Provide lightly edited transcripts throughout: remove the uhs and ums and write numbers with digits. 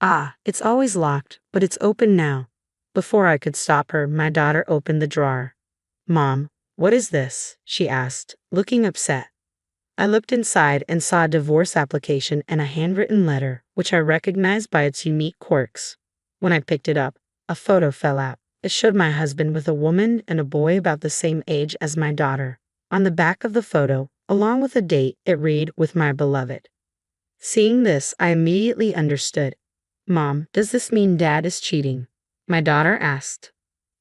Ah, it's always locked, but it's open now. Before I could stop her, my daughter opened the drawer. Mom, what is this? She asked, looking upset. I looked inside and saw a divorce application and a handwritten letter, which I recognized by its unique quirks. When I picked it up, a photo fell out. It showed my husband with a woman and a boy about the same age as my daughter. On the back of the photo, along with a date, it read, "With my beloved." Seeing this, I immediately understood. Mom, does this mean Dad is cheating? My daughter asked.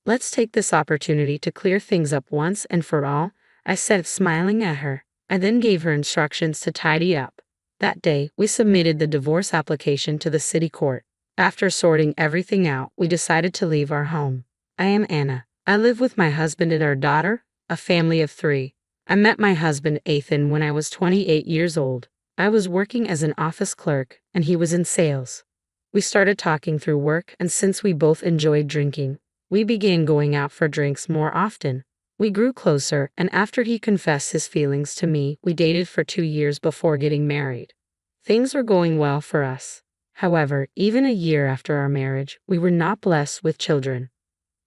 Let's take this opportunity to clear things up once and for all, I said, smiling at her. I then gave her instructions to tidy up. That day, we submitted the divorce application to the city court. After sorting everything out, we decided to leave our home. I am Anna. I live with my husband and our daughter, a family of 3. I met my husband Ethan when I was 28 years old. I was working as an office clerk, and he was in sales. We started talking through work, and since we both enjoyed drinking, we began going out for drinks more often. We grew closer, and after he confessed his feelings to me, we dated for 2 years before getting married. Things were going well for us. However, even a year after our marriage, we were not blessed with children.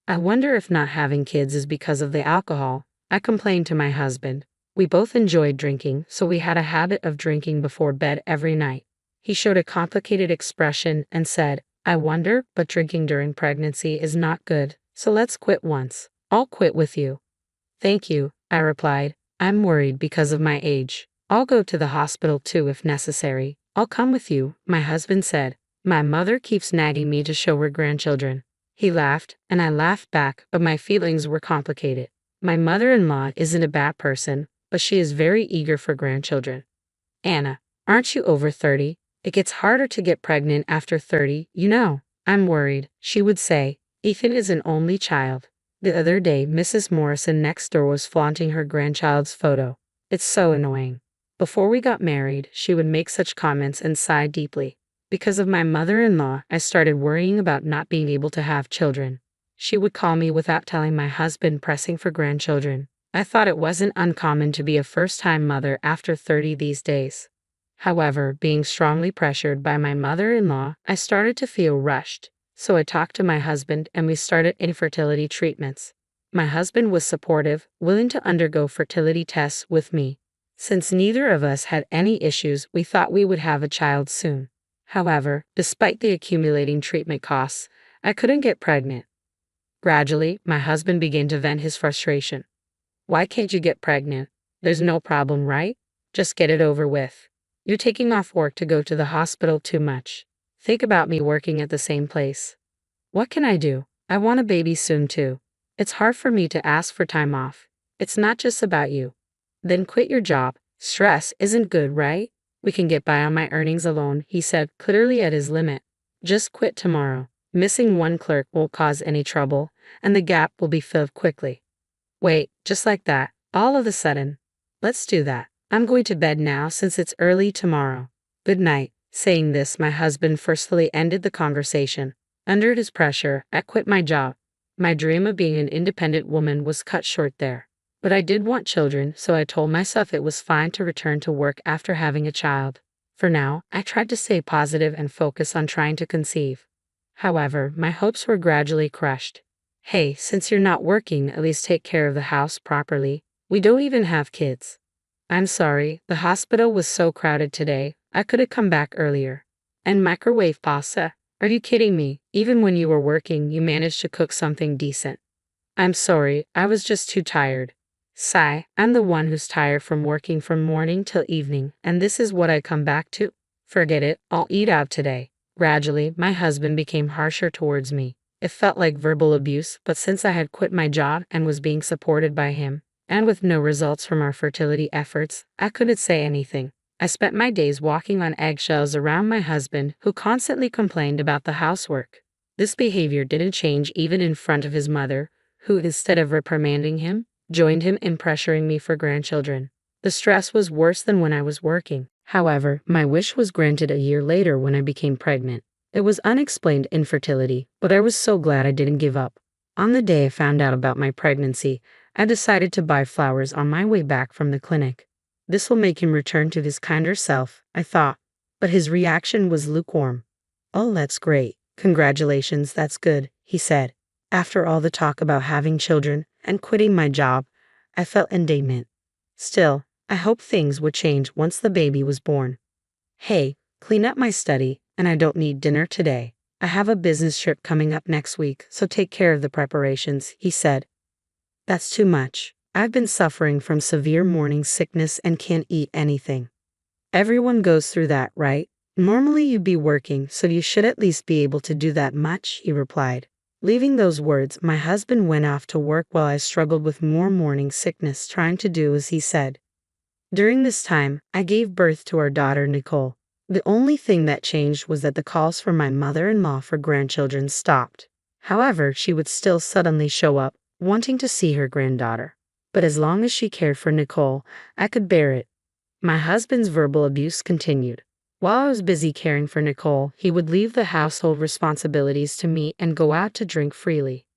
I wonder if not having kids is because of the alcohol, I complained to my husband. We both enjoyed drinking, so we had a habit of drinking before bed every night. He showed a complicated expression and said, I wonder, but drinking during pregnancy is not good, so let's quit once. I'll quit with you. Thank you, I replied. I'm worried because of my age. I'll go to the hospital too if necessary. I'll come with you, my husband said. My mother keeps nagging me to show her grandchildren. He laughed, and I laughed back, but my feelings were complicated. My mother-in-law isn't a bad person, but she is very eager for grandchildren. Anna, aren't you over 30? It gets harder to get pregnant after 30, you know. I'm worried, she would say. Ethan is an only child. The other day, Mrs. Morrison next door was flaunting her grandchild's photo. It's so annoying. Before we got married, she would make such comments and sigh deeply. Because of my mother-in-law, I started worrying about not being able to have children. She would call me without telling my husband, pressing for grandchildren. I thought it wasn't uncommon to be a first-time mother after 30 these days. However, being strongly pressured by my mother-in-law, I started to feel rushed. So I talked to my husband and we started infertility treatments. My husband was supportive, willing to undergo fertility tests with me. Since neither of us had any issues, we thought we would have a child soon. However, despite the accumulating treatment costs, I couldn't get pregnant. Gradually, my husband began to vent his frustration. Why can't you get pregnant? There's no problem, right? Just get it over with. You're taking off work to go to the hospital too much. Think about me working at the same place. What can I do? I want a baby soon too. It's hard for me to ask for time off. It's not just about you. Then quit your job. Stress isn't good, right? We can get by on my earnings alone, he said, clearly at his limit. Just quit tomorrow. Missing one clerk won't cause any trouble, and the gap will be filled quickly. Wait, just like that, all of a sudden. Let's do that. I'm going to bed now since it's early tomorrow. Good night. Saying this, my husband forcefully ended the conversation. Under his pressure, I quit my job. My dream of being an independent woman was cut short there. But I did want children, so I told myself it was fine to return to work after having a child. For now, I tried to stay positive and focus on trying to conceive. However, my hopes were gradually crushed. Hey, since you're not working, at least take care of the house properly. We don't even have kids. I'm sorry, the hospital was so crowded today, I could have come back earlier. And microwave pasta? Are you kidding me? Even when you were working, you managed to cook something decent. I'm sorry, I was just too tired. Sigh, I'm the one who's tired from working from morning till evening, and this is what I come back to? Forget it, I'll eat out today. Gradually, my husband became harsher towards me. It felt like verbal abuse, but since I had quit my job and was being supported by him, and with no results from our fertility efforts, I couldn't say anything. I spent my days walking on eggshells around my husband, who constantly complained about the housework. This behavior didn't change even in front of his mother, who, instead of reprimanding him, joined him in pressuring me for grandchildren. The stress was worse than when I was working. However, my wish was granted a year later when I became pregnant. It was unexplained infertility, but I was so glad I didn't give up. On the day I found out about my pregnancy, I decided to buy flowers on my way back from the clinic. This will make him return to his kinder self, I thought. But his reaction was lukewarm. "Oh, that's great. Congratulations, that's good," he said. After all the talk about having children and quitting my job, I felt indignant. Still, I hoped things would change once the baby was born. "Hey, clean up my study, and I don't need dinner today. I have a business trip coming up next week, so take care of the preparations," he said. "That's too much. I've been suffering from severe morning sickness and can't eat anything." "Everyone goes through that, right? Normally you'd be working, so you should at least be able to do that much," he replied. Leaving those words, my husband went off to work while I struggled with more morning sickness, trying to do as he said. During this time, I gave birth to our daughter Nicole. The only thing that changed was that the calls from my mother-in-law for grandchildren stopped. However, she would still suddenly show up, wanting to see her granddaughter. But as long as she cared for Nicole, I could bear it. My husband's verbal abuse continued. While I was busy caring for Nicole, he would leave the household responsibilities to me and go out to drink freely.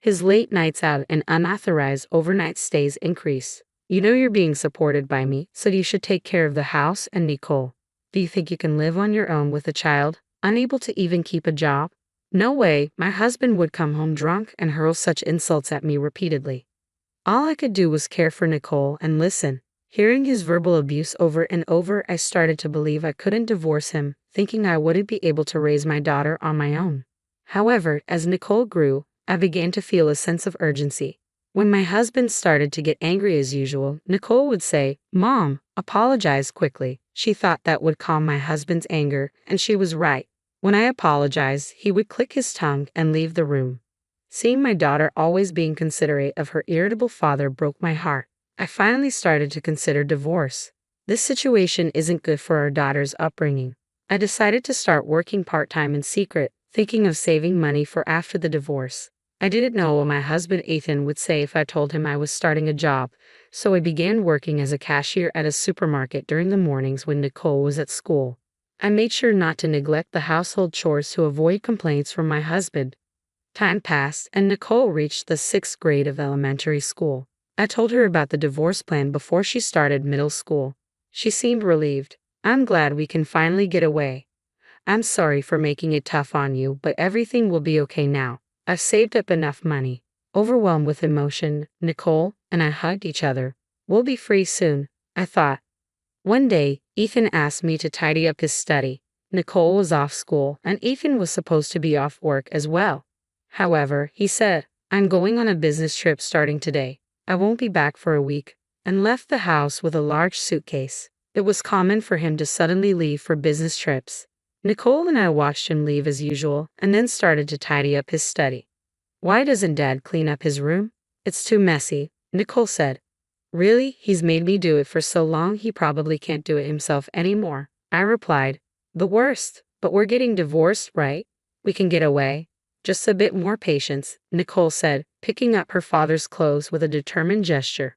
His late nights out and unauthorized overnight stays increase. "You know you're being supported by me, so you should take care of the house and Nicole. Do you think you can live on your own with a child, unable to even keep a job?" "No way." My husband would come home drunk and hurl such insults at me repeatedly. All I could do was care for Nicole and listen. Hearing his verbal abuse over and over, I started to believe I couldn't divorce him, thinking I wouldn't be able to raise my daughter on my own. However, as Nicole grew, I began to feel a sense of urgency. When my husband started to get angry as usual, Nicole would say, "Mom, apologize quickly." She thought that would calm my husband's anger, and she was right. When I apologized, he would click his tongue and leave the room. Seeing my daughter always being considerate of her irritable father broke my heart. I finally started to consider divorce. This situation isn't good for our daughter's upbringing. I decided to start working part-time in secret, thinking of saving money for after the divorce. I didn't know what my husband Ethan would say if I told him I was starting a job, so I began working as a cashier at a supermarket during the mornings when Nicole was at school. I made sure not to neglect the household chores to avoid complaints from my husband. Time passed, and Nicole reached the 6th grade of elementary school. I told her about the divorce plan before she started middle school. She seemed relieved. "I'm glad we can finally get away. I'm sorry for making it tough on you, but everything will be okay now. I've saved up enough money." Overwhelmed with emotion, Nicole and I hugged each other. "We'll be free soon," I thought. One day, Ethan asked me to tidy up his study. Nicole was off school, and Ethan was supposed to be off work as well. However, he said, "I'm going on a business trip starting today. I won't be back for a week," and left the house with a large suitcase. It was common for him to suddenly leave for business trips. Nicole and I watched him leave as usual and then started to tidy up his study. "Why doesn't Dad clean up his room? It's too messy," Nicole said. "Really? He's made me do it for so long he probably can't do it himself anymore," I replied. "The worst, but we're getting divorced, right? We can get away. Just a bit more patience," Nicole said, picking up her father's clothes with a determined gesture.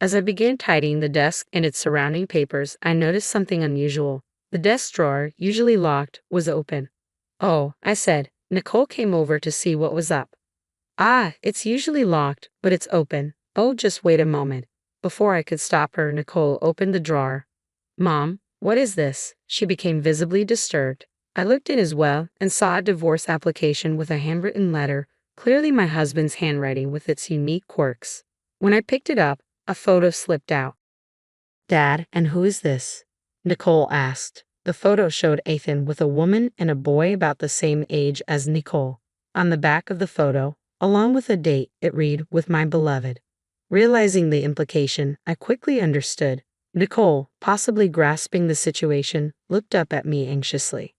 As I began tidying the desk and its surrounding papers, I noticed something unusual. The desk drawer, usually locked, was open. "Oh," I said. Nicole came over to see what was up. "Ah, it's usually locked, but it's open. Oh, just wait a moment." Before I could stop her, Nicole opened the drawer. "Mom, what is this?" She became visibly disturbed. I looked in as well and saw a divorce application with a handwritten letter, clearly my husband's handwriting with its unique quirks. When I picked it up, a photo slipped out. "Dad, and who is this?" Nicole asked. The photo showed Ethan with a woman and a boy about the same age as Nicole. On the back of the photo, along with a date, it read, "With my beloved." Realizing the implication, I quickly understood. Nicole, possibly grasping the situation, looked up at me anxiously.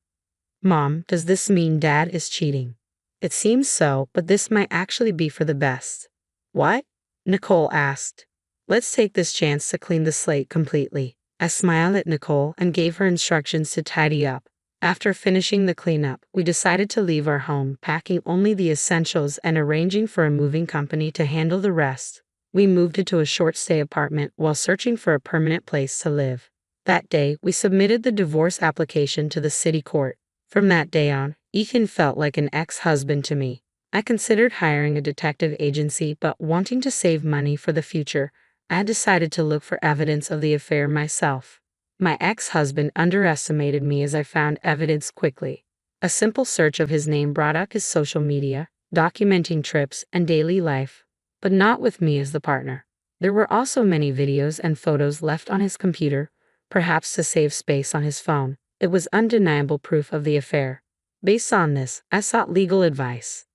"Mom, does this mean Dad is cheating?" "It seems so, but this might actually be for the best." "What?" Nicole asked. "Let's take this chance to clean the slate completely." I smiled at Nicole and gave her instructions to tidy up. After finishing the cleanup, we decided to leave our home, packing only the essentials and arranging for a moving company to handle the rest. We moved into a short-stay apartment while searching for a permanent place to live. That day, we submitted the divorce application to the city court. From that day on, Ethan felt like an ex-husband to me. I considered hiring a detective agency, but wanting to save money for the future, I decided to look for evidence of the affair myself. My ex-husband underestimated me as I found evidence quickly. A simple search of his name brought up his social media, documenting trips and daily life, but not with me as the partner. There were also many videos and photos left on his computer, perhaps to save space on his phone. It was undeniable proof of the affair. Based on this, I sought legal advice.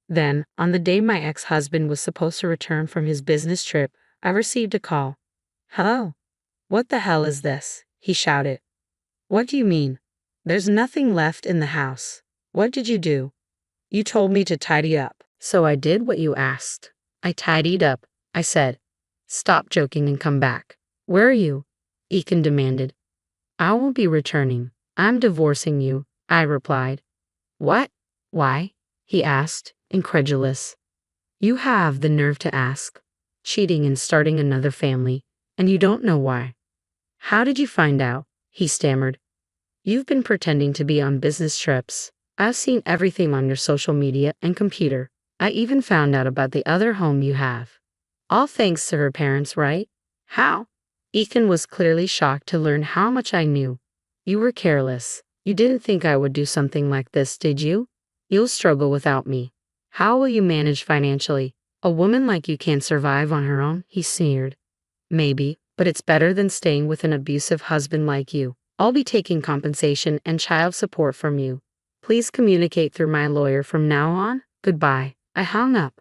Then, on the day my ex-husband was supposed to return from his business trip, I received a call. "Hello? What the hell is this?" he shouted. "What do you mean? There's nothing left in the house. What did you do?" "You told me to tidy up, so I did what you asked. I tidied up," I said. "Stop joking and come back." "Where are you?" Ethan demanded. "I won't be returning. I'm divorcing you," I replied. "What? Why?" he asked, incredulous. "You have the nerve to ask. Cheating and starting another family, and you don't know why." "How did you find out?" he stammered. "You've been pretending to be on business trips. I've seen everything on your social media and computer. I even found out about the other home you have. All thanks to her parents, right?" "How?" Ethan was clearly shocked to learn how much I knew. "You were careless. You didn't think I would do something like this, did you? You'll struggle without me. How will you manage financially? A woman like you can't survive on her own," he sneered. "Maybe, but it's better than staying with an abusive husband like you. I'll be taking compensation and child support from you. Please communicate through my lawyer from now on. Goodbye." I hung up.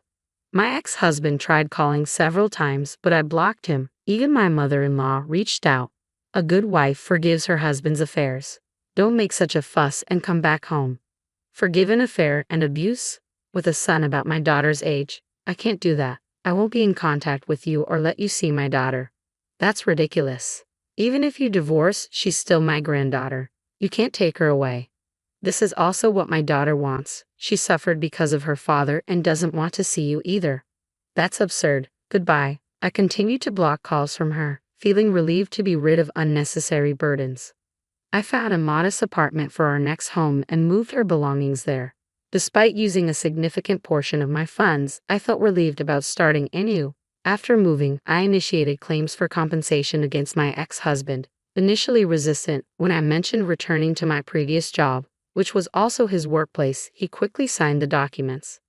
My ex-husband tried calling several times, but I blocked him. Even my mother-in-law reached out. A good wife forgives her husband's affairs. Don't make such a fuss and come back home. Forgive an affair and abuse? With a son about my daughter's age? I can't do that. I won't be in contact with you or let you see my daughter. That's ridiculous. Even if you divorce, she's still my granddaughter. You can't take her away. This is also what my daughter wants. She suffered because of her father and doesn't want to see you either. That's absurd. Goodbye. I continued to block calls from her, feeling relieved to be rid of unnecessary burdens. I found a modest apartment for our next home and moved her belongings there. Despite using a significant portion of my funds, I felt relieved about starting anew. After moving, I initiated claims for compensation against my ex-husband, initially resistant. When I mentioned returning to my previous job, which was also his workplace, he quickly signed the documents.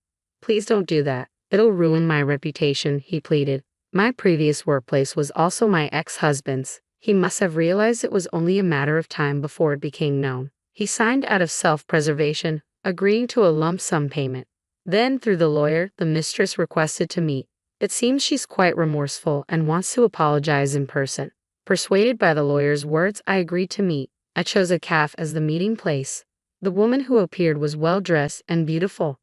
"Please don't do that. It'll ruin my reputation," he pleaded. My previous workplace was also my ex-husband's. He must have realized it was only a matter of time before it became known. He signed out of self-preservation, agreeing to a lump sum payment. Then, through the lawyer, the mistress requested to meet. It seems she's quite remorseful and wants to apologize in person. Persuaded by the lawyer's words, I agreed to meet. I chose a cafe as the meeting place. The woman who appeared was well-dressed and beautiful.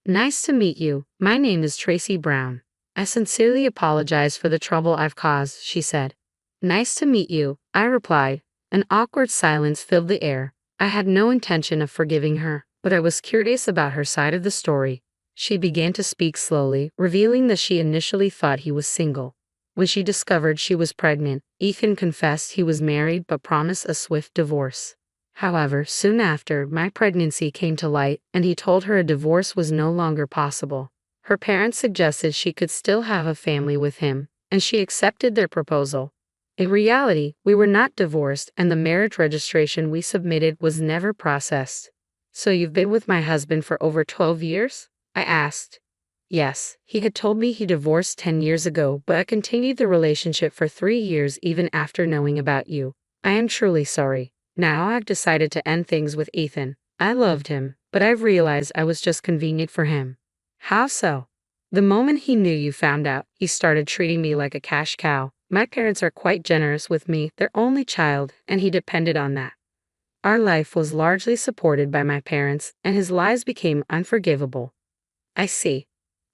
"Nice to meet you. My name is Tracy Brown. I sincerely apologize for the trouble I've caused," she said. "Nice to meet you," I replied. An awkward silence filled the air. I had no intention of forgiving her, but I was curious about her side of the story. She began to speak slowly, revealing that she initially thought he was single. When she discovered she was pregnant, Ethan confessed he was married but promised a swift divorce. However, soon after, my pregnancy came to light, and he told her a divorce was no longer possible. Her parents suggested she could still have a family with him, and she accepted their proposal. In reality, we were not divorced, and the marriage registration we submitted was never processed. "So you've been with my husband for over 12 years? I asked. "Yes, he had told me he divorced 10 years ago, but I continued the relationship for 3 years even after knowing about you. I am truly sorry. Now I've decided to end things with Ethan. I loved him, but I've realized I was just convenient for him." "How so?" "The moment he knew you found out, he started treating me like a cash cow. My parents are quite generous with me, their only child, and he depended on that. Our life was largely supported by my parents, and his lies became unforgivable." "I see.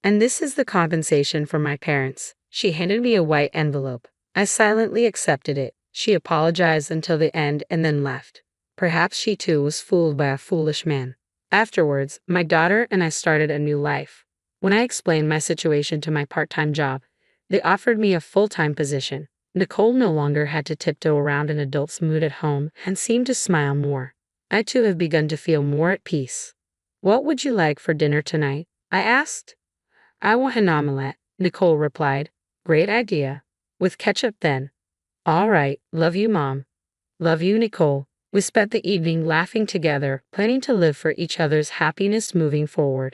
And this is the compensation for my parents." She handed me a white envelope. I silently accepted it. She apologized until the end and then left. Perhaps she too was fooled by a foolish man. Afterwards, my daughter and I started a new life. When I explained my situation to my part-time job, they offered me a full-time position. Nicole no longer had to tiptoe around an adult's mood at home and seemed to smile more. I too have begun to feel more at peace. "What would you like for dinner tonight?" I asked. "I want an omelette," Nicole replied. "Great idea. With ketchup then." "All right. Love you, Mom." "Love you, Nicole." We spent the evening laughing together, planning to live for each other's happiness moving forward.